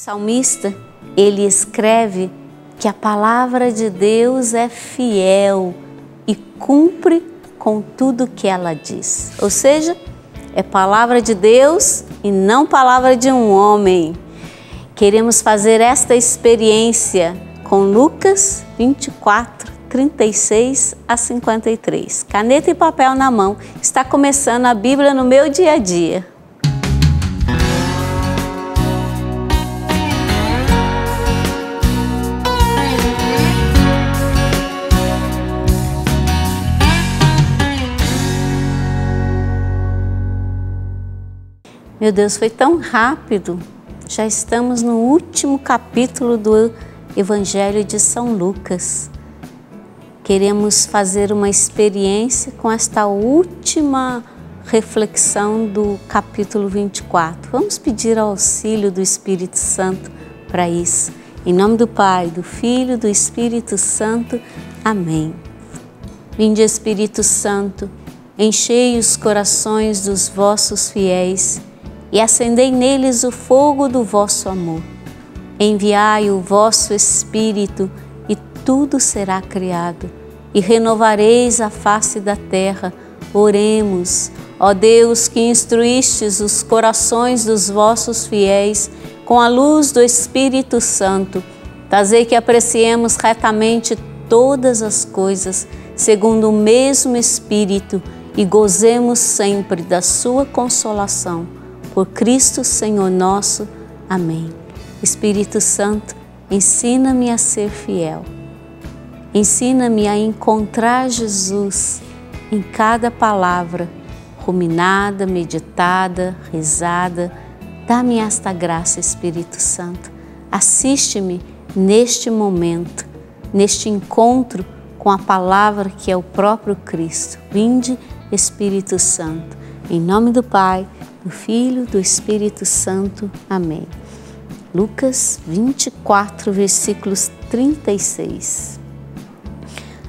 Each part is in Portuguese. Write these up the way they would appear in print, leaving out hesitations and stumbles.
salmista, ele escreve que a palavra de Deus é fiel e cumpre com tudo que ela diz. Ou seja, é palavra de Deus e não palavra de um homem. Queremos fazer esta experiência com Lucas 24, 36 a 53. Caneta e papel na mão. Está começando a Bíblia no meu dia a dia. Meu Deus, foi tão rápido. Já estamos no último capítulo do Evangelho de São Lucas. Queremos fazer uma experiência com esta última reflexão do capítulo 24. Vamos pedir o auxílio do Espírito Santo para isso. Em nome do Pai, do Filho e do Espírito Santo. Amém. Vinde, Espírito Santo, enchei os corações dos vossos fiéis e acendei neles o fogo do vosso amor. Enviai o vosso Espírito e tudo será criado, e renovareis a face da terra. Oremos, ó Deus, que instruístes os corações dos vossos fiéis com a luz do Espírito Santo. Fazei que apreciemos retamente todas as coisas, segundo o mesmo Espírito, e gozemos sempre da sua consolação. Por Cristo Senhor nosso. Amém. Espírito Santo, ensina-me a ser fiel. Ensina-me a encontrar Jesus em cada palavra, ruminada, meditada, rezada. Dá-me esta graça, Espírito Santo. Assiste-me neste momento, neste encontro com a palavra que é o próprio Cristo. Vinde, Espírito Santo. Em nome do Pai, do Filho, do Espírito Santo. Amém. Lucas 24, versículos 36.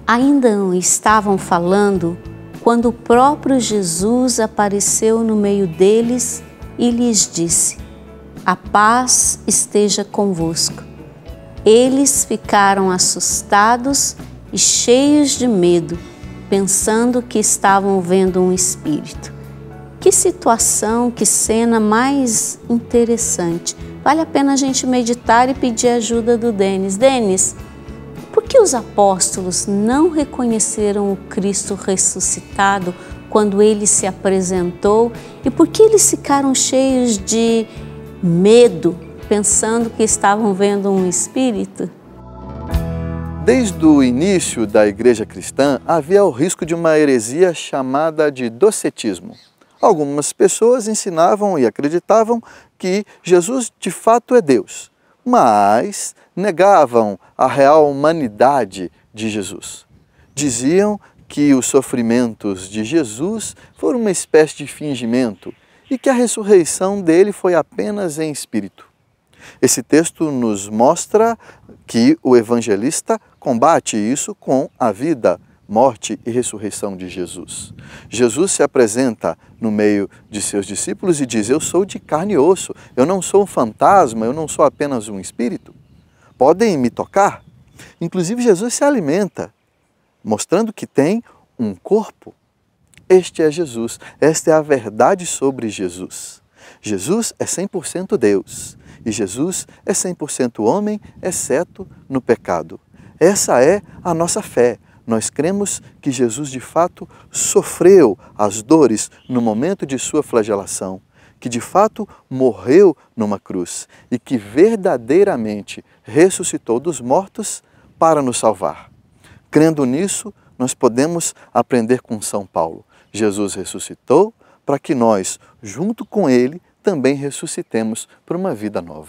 Ainda não estavam falando quando o próprio Jesus apareceu no meio deles e lhes disse: a paz esteja convosco. Eles ficaram assustados e cheios de medo, pensando que estavam vendo um espírito. Que situação, que cena mais interessante. Vale a pena a gente meditar e pedir ajuda do Denis. Denis, por que os apóstolos não reconheceram o Cristo ressuscitado quando ele se apresentou? E por que eles ficaram cheios de medo, pensando que estavam vendo um espírito? Desde o início da igreja cristã, havia o risco de uma heresia chamada de docetismo. Algumas pessoas ensinavam e acreditavam que Jesus de fato é Deus, mas negavam a real humanidade de Jesus. Diziam que os sofrimentos de Jesus foram uma espécie de fingimento e que a ressurreição dele foi apenas em espírito. Esse texto nos mostra que o evangelista combate isso com a vida, morte e ressurreição de Jesus. Jesus se apresenta no meio de seus discípulos e diz: eu sou de carne e osso, eu não sou um fantasma, eu não sou apenas um espírito. Podem me tocar? Inclusive Jesus se alimenta, mostrando que tem um corpo. Este é Jesus, esta é a verdade sobre Jesus. Jesus é 100% Deus e Jesus é 100% homem, exceto no pecado. Essa é a nossa fé. Nós cremos que Jesus de fato sofreu as dores no momento de sua flagelação, que de fato morreu numa cruz e que verdadeiramente ressuscitou dos mortos para nos salvar. Crendo nisso, nós podemos aprender com São Paulo. Jesus ressuscitou para que nós, junto com ele, também ressuscitemos para uma vida nova.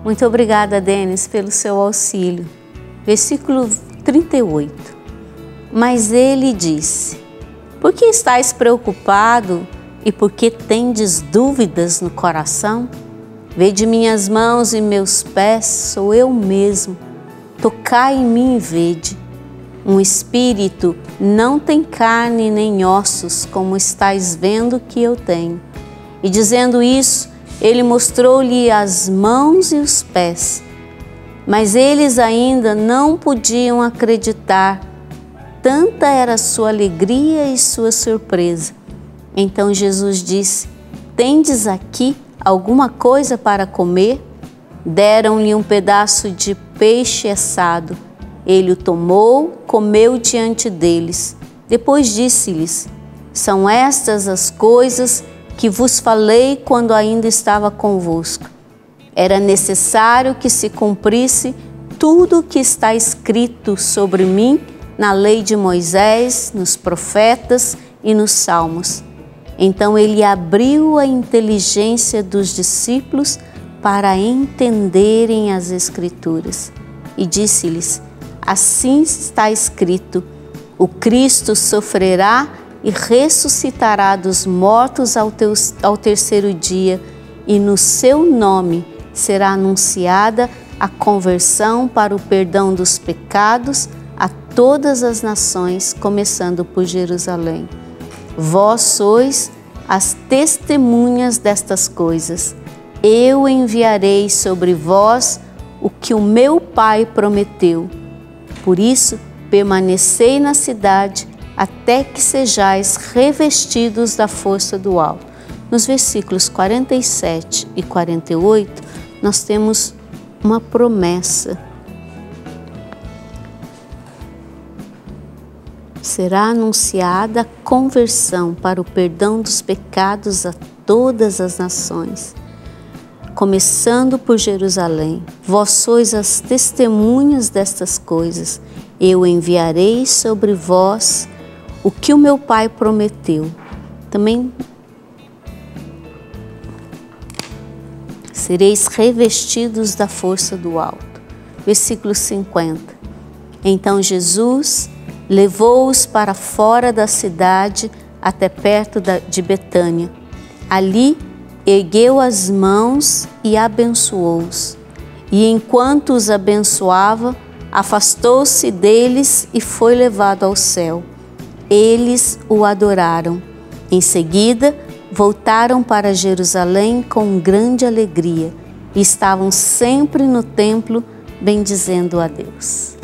Muito obrigada, Denis, pelo seu auxílio. Versículo 38. Mas ele disse: por que estáis preocupado e por que tendes dúvidas no coração? Vede minhas mãos e meus pés, sou eu mesmo. Tocai em mim e vede. Um espírito não tem carne nem ossos, como estáis vendo que eu tenho. E dizendo isso, Ele mostrou-lhe as mãos e os pés, mas eles ainda não podiam acreditar. Tanta era sua alegria e sua surpresa. Então Jesus disse: tendes aqui alguma coisa para comer? Deram-lhe um pedaço de peixe assado. Ele o tomou, comeu diante deles. Depois disse-lhes: são estas as coisas que vos falei quando ainda estava convosco. Era necessário que se cumprisse tudo o que está escrito sobre mim na lei de Moisés, nos profetas e nos salmos. Então ele abriu a inteligência dos discípulos para entenderem as Escrituras e disse-lhes: assim está escrito, o Cristo sofrerá e ressuscitará dos mortos ao terceiro dia, e no seu nome será anunciada a conversão para o perdão dos pecados a todas as nações, começando por Jerusalém. Vós sois as testemunhas destas coisas. Eu enviarei sobre vós o que o meu Pai prometeu. Por isso, permanecei na cidade até que sejais revestidos da força do alto. Nos versículos 47 e 48, nós temos uma promessa. Será anunciada a conversão para o perdão dos pecados a todas as nações, começando por Jerusalém. Vós sois as testemunhas destas coisas. Eu enviarei sobre vós o que o meu Pai prometeu. Também sereis revestidos da força do alto. Versículo 50. Então Jesus levou-os para fora da cidade até perto de Betânia. Ali ergueu as mãos e abençoou-os. E enquanto os abençoava, afastou-se deles e foi levado ao céu. Eles o adoraram. Em seguida, voltaram para Jerusalém com grande alegria e estavam sempre no templo bendizendo a Deus.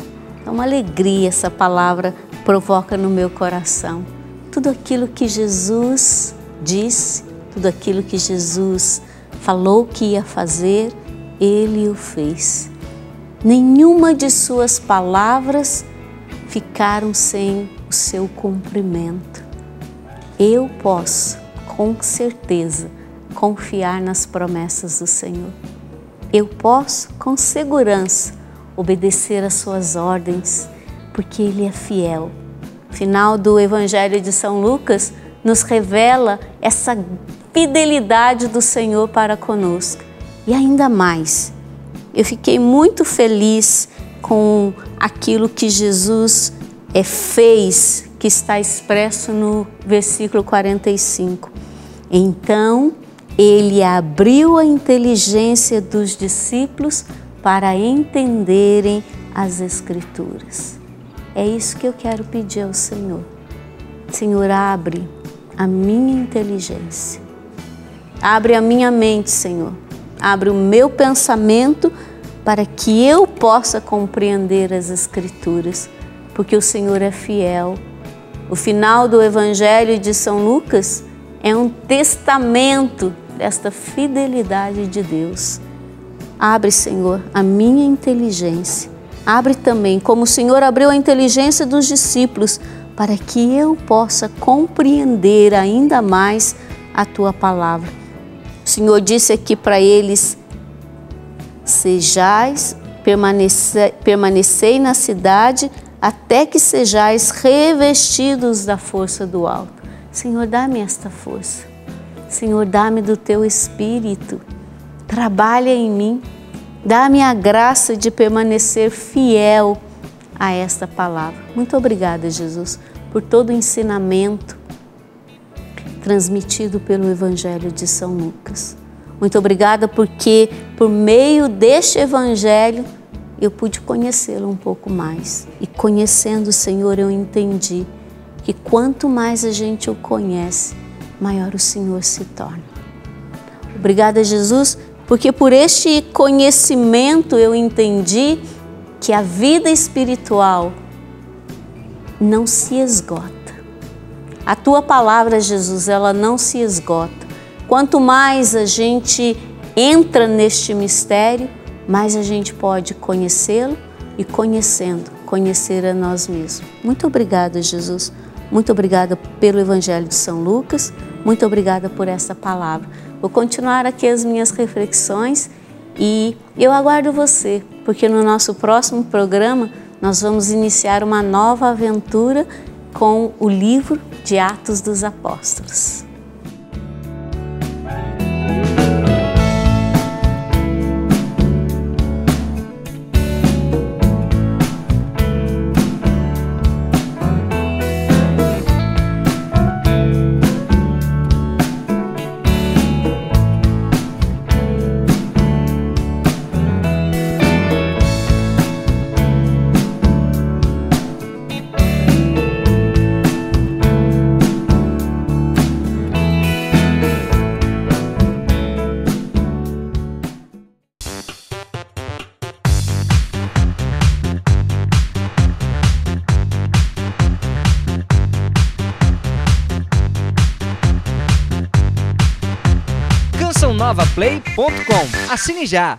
É uma alegria essa palavra provoca no meu coração. Tudo aquilo que Jesus disse, tudo aquilo que Jesus falou que ia fazer, Ele o fez. Nenhuma de suas palavras ficaram sem o seu cumprimento. Eu posso, com certeza, confiar nas promessas do Senhor. Eu posso, com segurança, obedecer às suas ordens, porque Ele é fiel. O final do Evangelho de São Lucas nos revela essa fidelidade do Senhor para conosco. E ainda mais, eu fiquei muito feliz com aquilo que Jesus fez, que está expresso no versículo 45. Então, Ele abriu a inteligência dos discípulos para entenderem as Escrituras. É isso que eu quero pedir ao Senhor. Senhor, abre a minha inteligência. Abre a minha mente, Senhor. Abre o meu pensamento para que eu possa compreender as Escrituras, porque o Senhor é fiel. O final do Evangelho de São Lucas é um testamento desta fidelidade de Deus. Abre, Senhor, a minha inteligência. Abre também, como o Senhor abriu a inteligência dos discípulos, para que eu possa compreender ainda mais a Tua palavra. O Senhor disse aqui para eles: permanecei na cidade até que sejais revestidos da força do alto. Senhor, dá-me esta força. Senhor, dá-me do Teu Espírito. Trabalha em mim. Dá-me a graça de permanecer fiel a esta palavra. Muito obrigada, Jesus, por todo o ensinamento transmitido pelo Evangelho de São Lucas. Muito obrigada porque, por meio deste Evangelho, eu pude conhecê-lo um pouco mais. E conhecendo o Senhor, eu entendi que quanto mais a gente o conhece, maior o Senhor se torna. Obrigada, Jesus, porque por este conhecimento eu entendi que a vida espiritual não se esgota. A Tua palavra, Jesus, ela não se esgota. Quanto mais a gente entra neste mistério, mais a gente pode conhecê-lo e, conhecendo, conhecer a nós mesmos. Muito obrigada, Jesus. Muito obrigada pelo Evangelho de São Lucas. Muito obrigada por essa palavra. Vou continuar aqui as minhas reflexões e eu aguardo você, porque no nosso próximo programa nós vamos iniciar uma nova aventura com o livro de Atos dos Apóstolos. CançãoNovaPlay.com. Assine já!